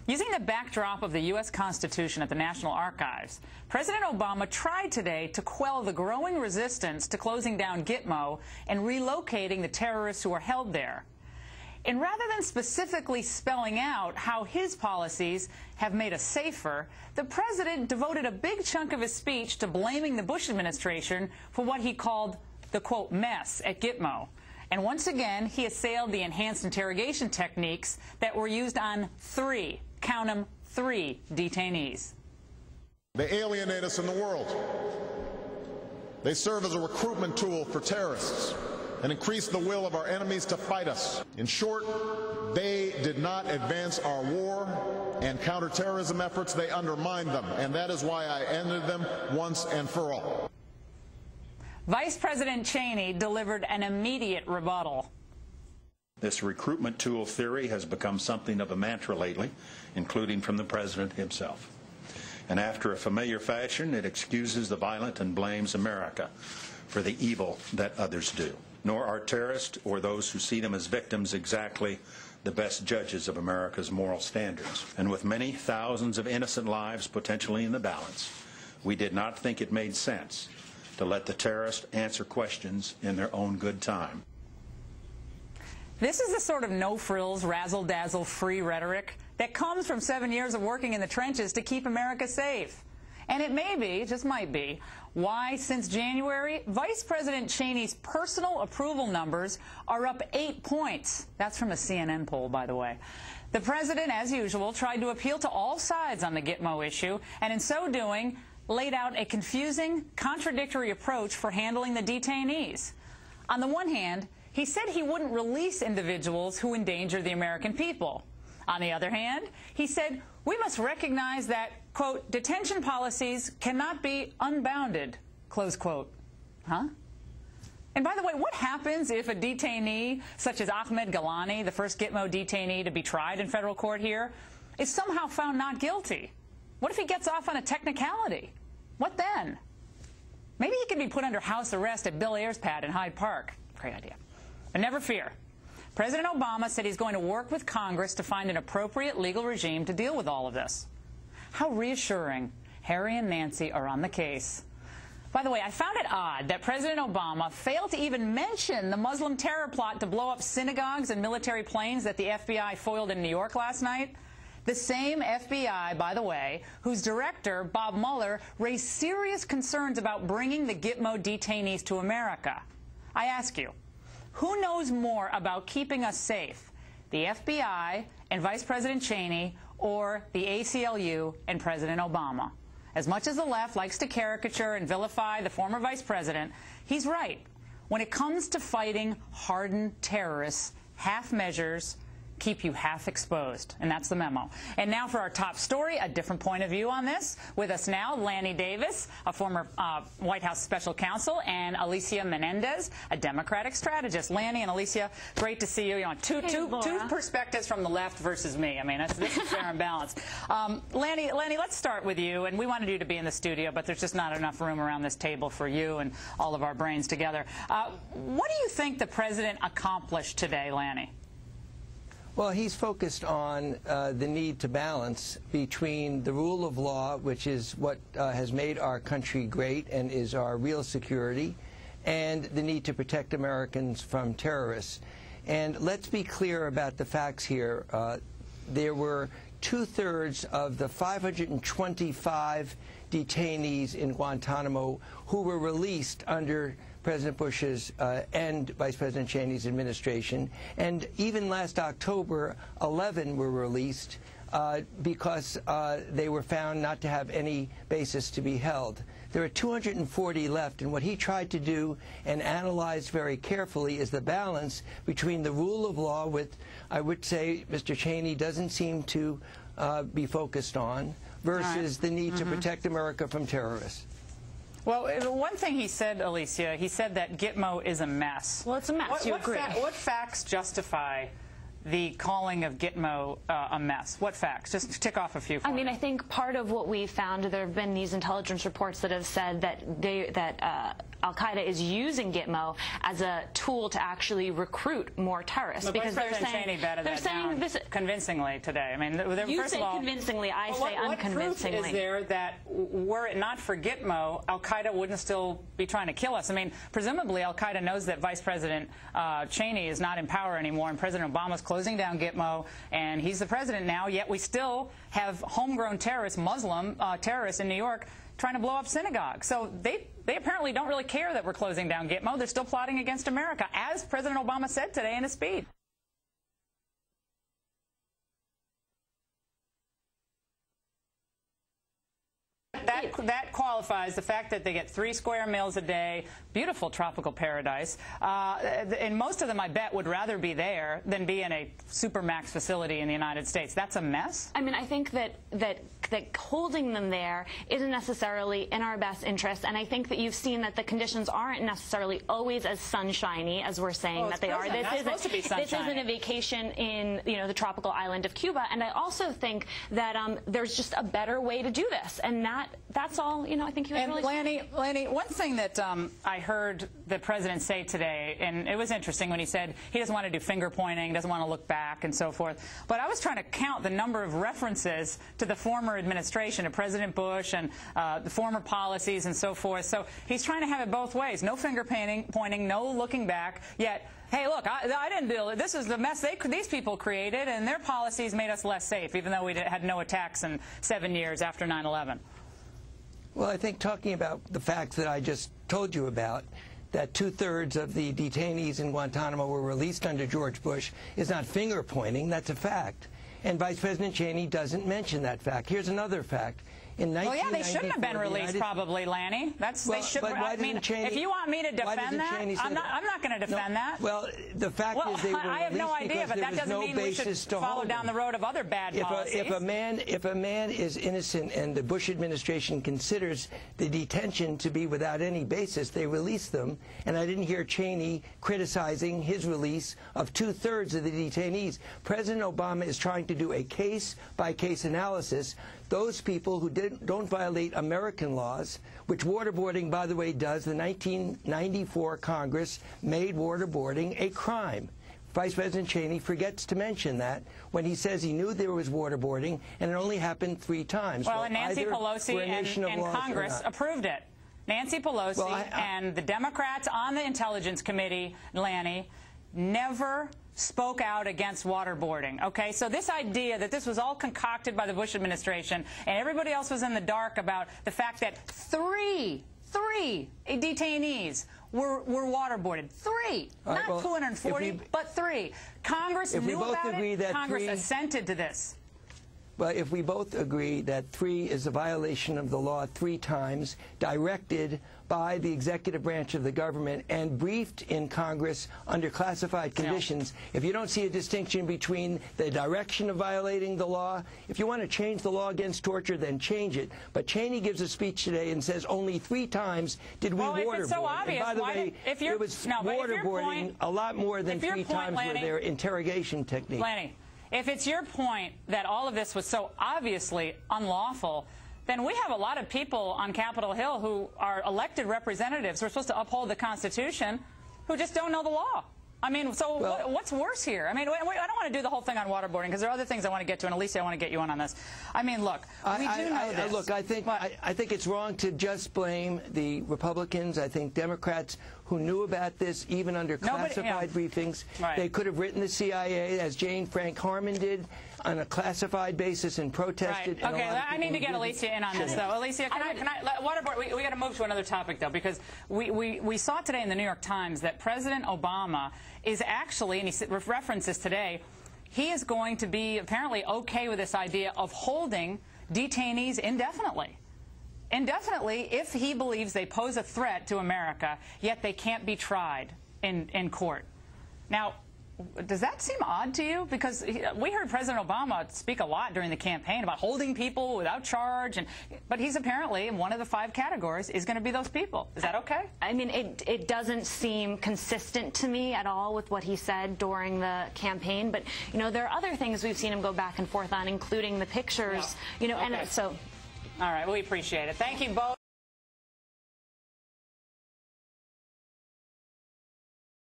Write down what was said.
Using the backdrop of the U.S. Constitution at the National Archives, President Obama tried today to quell the growing resistance to closing down Gitmo and relocating the terrorists who are held there. And rather than specifically spelling out how his policies have made us safer, the president devoted a big chunk of his speech to blaming the Bush administration for what he called the, quote, mess at Gitmo. And once again, he assailed the enhanced interrogation techniques that were used on three, count them, three detainees. They alienate us in the world. They serve as a recruitment tool for terrorists and increase the will of our enemies to fight us. In short, they did not advance our war and counterterrorism efforts. They undermined them, and that is why I ended them once and for all. Vice President Cheney delivered an immediate rebuttal. This recruitment tool theory has become something of a mantra lately, including from the president himself. And after a familiar fashion, it excuses the violent and blames America for the evil that others do. Nor are terrorists or those who see them as victims exactly the best judges of America's moral standards. And with many thousands of innocent lives potentially in the balance, we did not think it made sense to let the terrorists answer questions in their own good time. This is the sort of no-frills, razzle-dazzle, free rhetoric that comes from 7 years of working in the trenches to keep America safe. And it may be, just might be, why since January, Vice President Cheney's personal approval numbers are up 8 points. That's from a CNN poll, by the way. The president, as usual, tried to appeal to all sides on the Gitmo issue, and in so doing, laid out a confusing, contradictory approach for handling the detainees. On the one hand, he said he wouldn't release individuals who endanger the American people. On the other hand, he said we must recognize that, quote, detention policies cannot be unbounded, close quote. Huh? And by the way, what happens if a detainee, such as Ahmed Gilani, the first Gitmo detainee to be tried in federal court here, is somehow found not guilty? What if he gets off on a technicality? What then? Maybe he could be put under house arrest at Bill Ayers' pad in Hyde Park. Great idea. But never fear. President Obama said he's going to work with Congress to find an appropriate legal regime to deal with all of this. How reassuring. Harry and Nancy are on the case. By the way, I found it odd that President Obama failed to even mention the Muslim terror plot to blow up synagogues and military planes that the FBI foiled in New York last night. The same FBI, by the way, whose director, Bob Mueller, raised serious concerns about bringing the Gitmo detainees to America. I ask you, who knows more about keeping us safe, the FBI and Vice President Cheney or the ACLU and President Obama? As much as the left likes to caricature and vilify the former vice president, he's right. When it comes to fighting hardened terrorists, half measures keep you half exposed, and that's the memo. And now for our top story, a different point of view on this. With us now, Lanny Davis, a former White House special counsel, and Alicia Menendez, a Democratic strategist. Lanny and Alicia, great to see you. You know, two perspectives from the left versus me. I mean, this is fair and balanced. Lanny, let's start with you. And we wanted you to be in the studio, but there's just not enough room around this table for you and all of our brains together. What do you think the president accomplished today, Lanny? Well, he's focused on the need to balance between the rule of law, which is what has made our country great and is our real security, and the need to protect Americans from terrorists. And let's be clear about the facts here. There were 2/3 of the 525 detainees in Guantanamo who were released under President Bush's and Vice President Cheney's administration. And even last October, 11 were released because they were found not to have any basis to be held. There are 240 left, and what he tried to do and analyzed very carefully is the balance between the rule of law, which I would say Mr. Cheney doesn't seem to be focused on, versus the need to protect America from terrorists. Well, one thing he said, Alicia, he said that Gitmo is a mess. Well, it's a mess. You agree. What facts justify the calling of Gitmo a mess? What facts? Just tick off a few. I mean, I think part of what we found, there have been these intelligence reports that have said that al-Qaeda is using Gitmo as a tool to actually recruit more terrorists. Because President Cheney betted that down convincingly today. I mean, you first say of all, convincingly, I say unconvincingly. What proof is there that were it not for Gitmo, al-Qaeda wouldn't still be trying to kill us? I mean, presumably al-Qaeda knows that Vice President Cheney is not in power anymore, and President Obama's closing down Gitmo, and he's the president now, yet we still have homegrown terrorists, Muslim terrorists in New York trying to blow up synagogues. So they apparently don't really care that we're closing down Gitmo. They're still plotting against America, as President Obama said today in his speech. That qualifies the fact that they get 3 square meals a day, beautiful tropical paradise, and most of them, I bet, would rather be there than be in a supermax facility in the United States. That's a mess. I mean, I think that holding them there isn't necessarily in our best interest, and I think that you've seen that the conditions aren't necessarily always as sunshiny as we're saying that they are. This isn't a vacation in the tropical island of Cuba, and I also think that there's just a better way to do this, and that's all. I think he was really. Lanny, one thing that I heard the president say today, and it was interesting when he said he doesn't want to do finger pointing, doesn't want to look back, and so forth. But I was trying to count the number of references to the former administration, to President Bush, and the former policies and so forth. So he's trying to have it both ways. No finger pointing, no looking back. Yet, hey, look, I didn't build it. This is the mess these people created, and their policies made us less safe, even though we had no attacks in 7 years after 9/11. Well, I think talking about the facts that I just told you about, that 2/3 of the detainees in Guantanamo were released under George Bush, is not finger-pointing. That's a fact. And Vice President Cheney doesn't mention that fact. Here's another fact. In 1994, they shouldn't have been released, probably, Lanny. They should. I mean, if you want me to defend that, I'm not going to defend that. Well, the fact is they were I have no idea, but that doesn't mean we should follow down the road of other bad policies. If a man is innocent and the Bush administration considers the detention to be without any basis, they release them. And I didn't hear Cheney criticizing his release of 2/3 of the detainees. President Obama is trying to do a case-by-case analysis. Those people who don't violate American laws, which waterboarding, by the way, does. The 1994 Congress made waterboarding a crime. Vice President Cheney forgets to mention that when he says he knew there was waterboarding, and it only happened 3 times. Well, and Nancy Pelosi and Congress approved it. Nancy Pelosi and the Democrats on the Intelligence Committee, Lanny, never spoke out against waterboarding. Okay, so this idea that this was all concocted by the Bush administration and everybody else was in the dark about the fact that three detainees were waterboarded. 3, not 240, but 3. Congress knew about it. Congress assented to this. Well, if we both agree that 3 is a violation of the law 3 times, directed by the executive branch of the government and briefed in Congress under classified conditions, if you don't see a distinction between the direction of violating the law, if you want to change the law against torture, then change it. But Cheney gives a speech today and says only 3 times did we waterboard. If it's so obvious, and by the way, it was waterboarding a lot more than 3 times were their interrogation techniques. Lanny, if it's your point that all of this was so obviously unlawful, then we have a lot of people on Capitol Hill who are elected representatives who are supposed to uphold the Constitution who just don't know the law. I mean, so what's worse here? I mean, I don't want to do the whole thing on waterboarding because there are other things I want to get to, and Alicia, I want to get you on this. I mean, look, we do know this. Look, I think it's wrong to just blame the Republicans. I think Democrats who knew about this, even under classified briefings, they could have written the CIA, as Jane Frank Harmon did, on a classified basis and protested. Right. Okay, I need to get Alicia in on this, though. Alicia, waterboard, we got to move to another topic, though, because we saw today in the New York Times that President Obama is actually, and he references today, he is going to be apparently okay with this idea of holding detainees indefinitely. Indefinitely if he believes they pose a threat to America, yet they can't be tried in court. Now, does that seem odd to you? Because we heard President Obama speak a lot during the campaign about holding people without charge, but he's apparently, in one of the 5 categories, is going to be those people. Is that okay? I mean, it doesn't seem consistent to me at all with what he said during the campaign, but, there are other things we've seen him go back and forth on, including the pictures, and so... All right, we appreciate it. Thank you both.